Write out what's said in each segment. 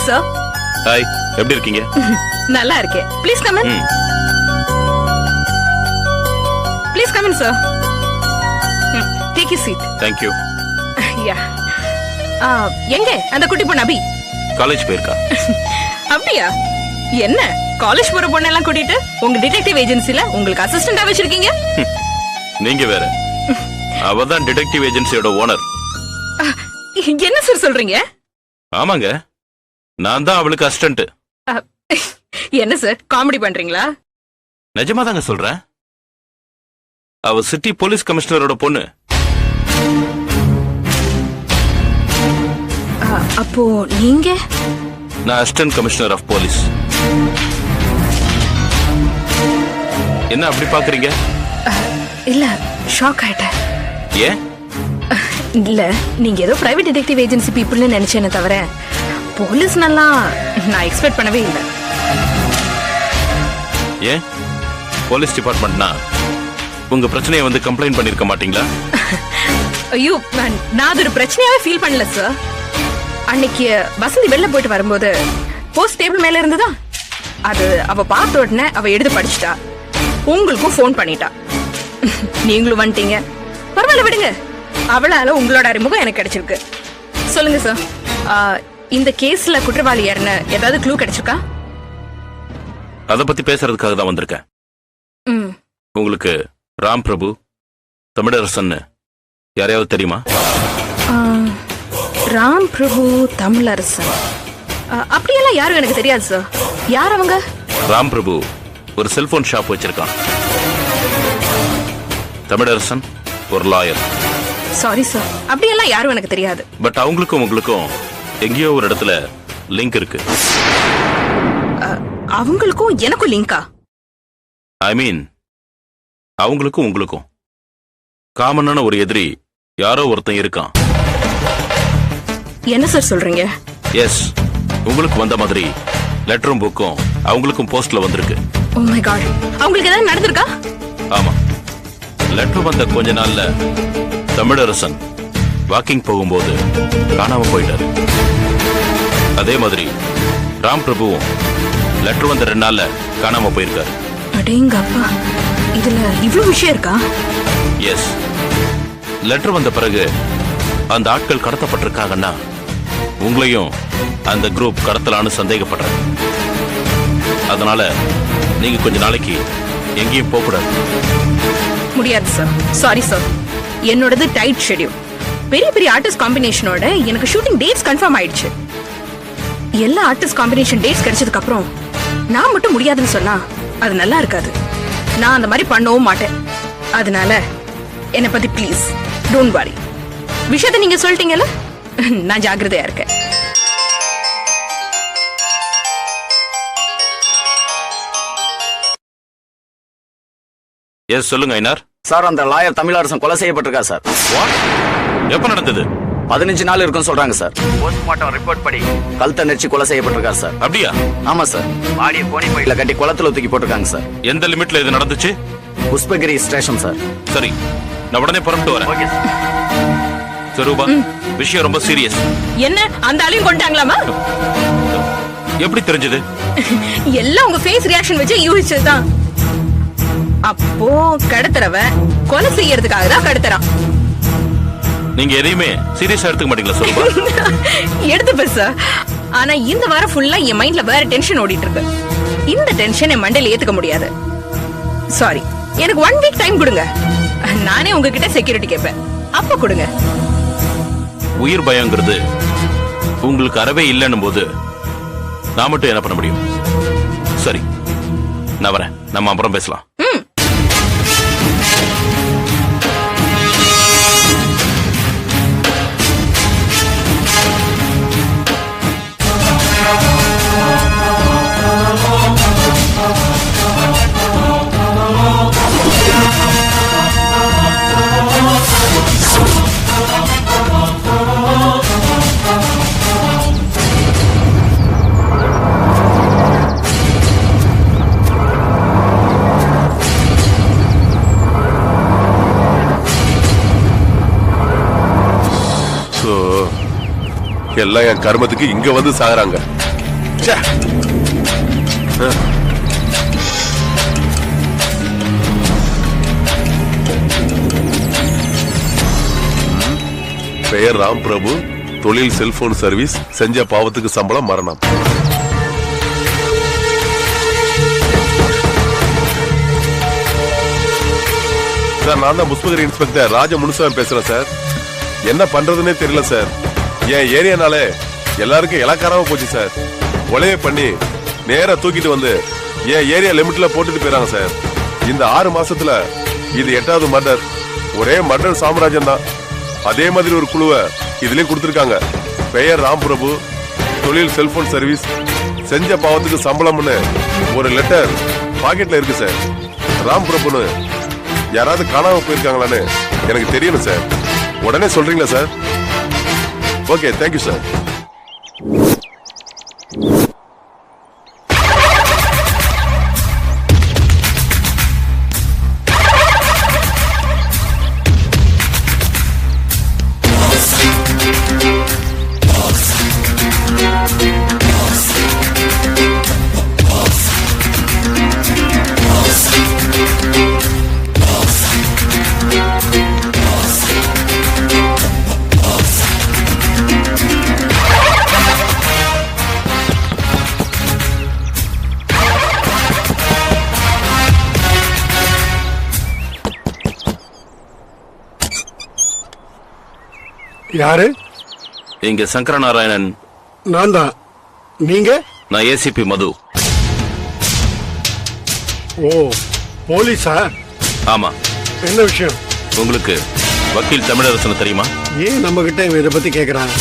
Sir. Hi, எப்படி இருக்கீங்க? நல்லா இருக்கேன். Please come in. Please come in sir. Take you seat. Thank you. Yeah. எங்க அந்த குட்டி பொண்ணு அபி? காலேஜ் போயிருக்கா? அப்படியா? என்ன காலேஜ் போற பொண்ணெல்லாம் கூட்டிட்டு உங்க டிடெக்டிவ் ஏஜென்சில உங்களுக்கு அசிஸ்டண்டா வச்சிருக்கீங்க? நீங்க வேற. அவதான் டிடெக்டிவ் ஏஜென்சியோட ஓனர். என்ன சார் சொல்றீங்க? ஆமாங்க, நான் தான் அவளுக்கு அசிஸ்டன்ட். என்ன சார் காமெடி பண்றீங்களா? நிஜமா தாங்க சொல்றேன். அவ சிட்டி போலீஸ் கமிஷனரோட பொண்ணு. அப்போ நீங்க? நான் அசிஸ்டன்ட் கமிஷனர் ஆஃப் போலீஸ். என்ன அப்படி பாக்குறீங்க? இல்ல, ஷாக் ஆயிட்டேன். ஏன்? இல்ல, நீங்க ஏதோ பிரைவேட் டிடெக்டிவ் ஏஜென்சி பீப்புள்னு நினைச்சேனே தவிர போலீஸ் நல்லா நான் எக்ஸ்பெக்ட் பண்ணவே இல்லை. ஏன்? போலீஸ் டிபார்ட்மெண்ட்னா உங்க பிரச்சனையை வந்து கம்ப்ளைண்ட் பண்ணிருக்க மாட்டீங்களா? ஐயோ, நான் அது ஒரு பிரச்சனையாவே ஃபீல் பண்ணல சார். அன்னைக்கு வசந்தி வெளில போயிட்டு வரும்போது போஸ்ட் டேபிள் மேல இருந்ததா, அது அவ பார்த்த உடனே அவ எடுத்து படிச்சுட்டா. உங்களுக்கும் ஃபோன் பண்ணிட்டா. நீங்களும் வந்துட்டீங்க. பரவாயில்ல விடுங்க, அவளால உங்களோட அறிமுகம் எனக்கு கிடைச்சிருக்கு. சொல்லுங்க சார், இந்த கேஸ்ல குற்றவாளி யாருன்னு ஏதாவது க்ளூ கிடைச்சிருக்கா? அத பத்தி பேசுறதுக்காக தான் வந்திருக்கேன். உங்களுக்கு ராம் பிரபு, தமிழரசன் யாரையாவது தெரியுமா? ராம் பிரபு, தமிழரசன் அப்படியெல்லாம் யாரும் எனக்கு தெரியாது சார். யார் அவங்க? ராம் பிரபு ஒரு செல்போன் ஷாப் வச்சிருக்கான். தமிழரசன் ஒரு லாயர். சாரி சார், அப்படியெல்லாம் யாரும் எனக்கு தெரியாது. பட் அவங்களுக்கும் உங்களுக்கும் எங்கேயோ ஒரு இடத்துல லிங்க் இருக்கு. அவங்களுக்கும் எனக்கும் லிங்கா? ஐ மீன், அவங்களுக்கும் உங்களுக்கும் காமனான ஒரு எதிரி யாரோ ஒருத்தன் இருக்கான். என்ன சார் சொல்றீங்க? எஸ், உங்களுக்கு வந்த மாதிரி லெட்டரும் புக்கும் அவங்களுக்கும் போஸ்ட்ல வந்திருக்கு. ஓ மை காட், அவங்களுக்கு ஏதாவது நடந்திருக்கா? ஆமா, லெட்டர் வந்த கொஞ்ச நாள்ல தமிழரசன் வாக்கிங் போகும்போது காணாம போயிட்டாரு. அதே மாதிரி ராம் பிரபுவும் லெட்டர் வந்த 2 நாள்ல காணாம போயிருக்காரு. அடேங்கப்பா, இதுல இவ்வளவு விஷயம் இருக்கா? எஸ், லெட்டர் வந்த பிறகு அந்த ஆட்கள் கடத்தப்பட்டிருக்காங்கன்னா உங்களையும் அந்த குரூப் கடத்தலான்னு சந்தேகப்படுறேன். அதனால நீங்க கொஞ்ச நாளைக்கு எங்கேயும் போக கூடாது. முடியாது சார், சாரி சார். என்னோடது டைட் ஷெட்யூல். பெரிய பெரிய ஆர்டிஸ்ட் காம்பினேஷனோட எனக்கு ஷூட்டிங் டேட்ஸ் கன்ஃபார்ம் ஆயிடுச்சு. எல்லா ஆர்டிஸ்ட் காம்பினேஷன் டேட்ஸ் கிடைச்சதுக்கு அப்புறம் நான் மட்டும் முடியாதுன்னு சொன்னா அது நல்லா இருக்காது. நான் அந்த மாதிரி பண்ணவும் மாட்டேன். அதனால என்னை பத்தி ப்ளீஸ் டோன்ட் வரி. விஷயத்தை நீங்க சொல்லிட்டீங்கல்ல, நான் ஜாக்கிரதையா இருக்கேன். எஸ், சொல்லுங்க ஐனார். சார், அந்த லாயர் தமிழரசன் கொலை செய்யப்பட்டிருக்கா சார். எப்ப நடந்தது? 15 நாள் இருக்குன்னு சொல்றாங்க சார். போஸ்ட்மார்ட்டம் ரிப்போர்ட் படி கழுத்தை நெரிச்சு கொலை செய்யப்பட்டிருக்காரு சார். அப்படியா? ஆமா சார். பாடிய கோணி பையில கட்டி குளத்துல தூக்கி போட்டிருக்காங்க சார். எந்த லிமிட்ல இது நடந்துச்சு? Pushpagiri station sir. சரி, நான் உடனே புறப்பட்டு வரேன். Okay sir. சொரூபா, விஷயம் ரொம்ப சீரியஸ். என்ன, அந்த ஆளையும் கொண்டாங்களாமா? எப்படி தெரிஞ்சது? எல்லாம் உங்க ஃபேஸ் ரியாக்ஷன் வச்சு யூகிச்சதுதான். அப்போ கடத்துறவன் கொலை செய்யறதுக்காக தான் கடத்துறான். நீங்க எதையுமே சீரியஸா எடுத்துக்க மாட்டீங்களா சொரூபா? எடுத்துப்பேன் சார். ஆனா இந்த வாரம் ஃபுல்லா என் மைண்ட்ல வேற டென்ஷன் ஓடிட்டு இருக்கு. இந்த டென்ஷன் என் மண்டையில ஏத்துக்க முடியாது. சாரி, எனக்கு 1 வீக் டைம் கொடுங்க. நானே உங்ககிட்ட செக்யூரிட்டி கேட்பேன், அப்ப கொடுங்க. உயிர் பயங்கிறது உங்களுக்கு அறவே இல்லைன்னும் போது நான் மட்டும் என்ன பண்ண முடியும்? சரி, நான் வரேன். நம்ம அப்புறம் பேசலாம். எல்லாம் என் கர்மத்துக்கு இங்க வந்து சாகுறாங்க. ச்சே. பெயர் ராம் பிரபு, தொழில் செல்போன் சர்வீஸ், செஞ்ச பாவத்துக்கு சம்பளம் மரணம். சார், நான் தான் புஷ்பகிரி இன்ஸ்பெக்டர் ராஜ முனுசாமி பேசுறேன் சார். என்ன பண்றதுன்னே தெரியல சார். என் ஏரியானாலே எல்லாருக்கும் இலக்காரமா போச்சு சார். கொலையை பண்ணி நேரா தூக்கிட்டு வந்து என் ஏரியா லிமிட்ல போட்டுட்டு போயிறாங்க சார். இந்த 6 மாசத்துல இது 8வது மர்டர். ஒரே மர்டர் சாம்ராஜ்யம் தான். அதே மாதிரி ஒரு குழுவை இதுலயும் கொடுத்திருக்காங்க. பெயர் ராம் பிரபு, தொழில் செல்போன் சர்வீஸ், செஞ்ச பாவத்துக்கு சம்பளம்னு ஒரு லெட்டர் பாக்கெட்ல இருக்கு சார். ராம் பிரபுன்னு யாராவது காணாம போயிருக்காங்களான்னு எனக்கு தெரியணும் சார். உடனே சொல்றீங்களா சார்? Okay, thank you sir. யாரு? இங்க சங்கரநாராயணன். நான் தான். நீங்க? நான் ஏசிபி மது. ஓ, போலீஸா? ஆமா. என்ன விஷயம்? உங்களுக்கு வக்கீல் தமிழரசன் தெரியுமா? ஏன் நம்ம கிட்ட இதை பத்தி கேக்குறான்?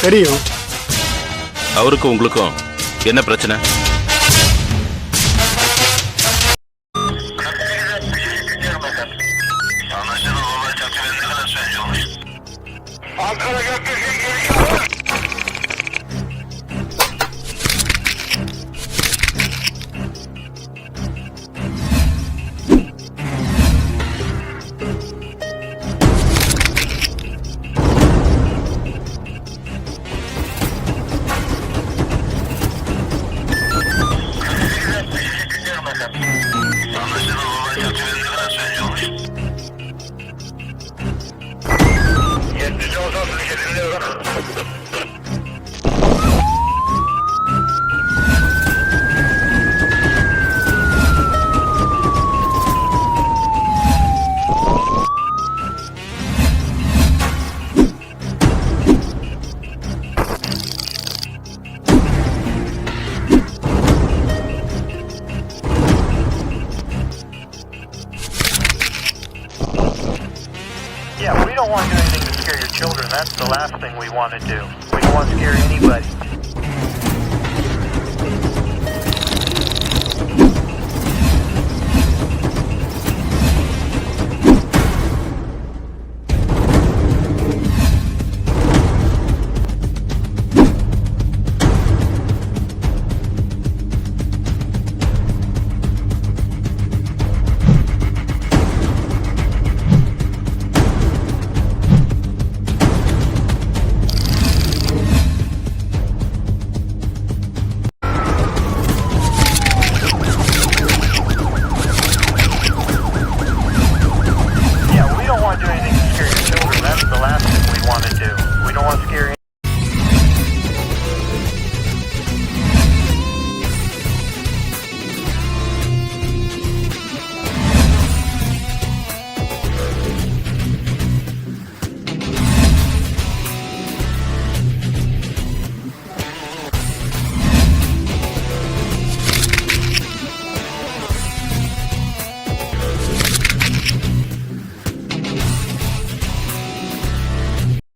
தெரியும். அவருக்கும் உங்களுக்கும் என்ன பிரச்சனை? Yeah, we don't want to do anything to scare your children. That's the last thing we want to do. We don't want to scare anybody.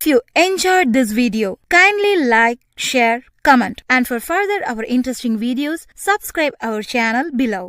If you enjoyed this video, kindly like, share, comment, and for further our interesting videos, subscribe our channel below.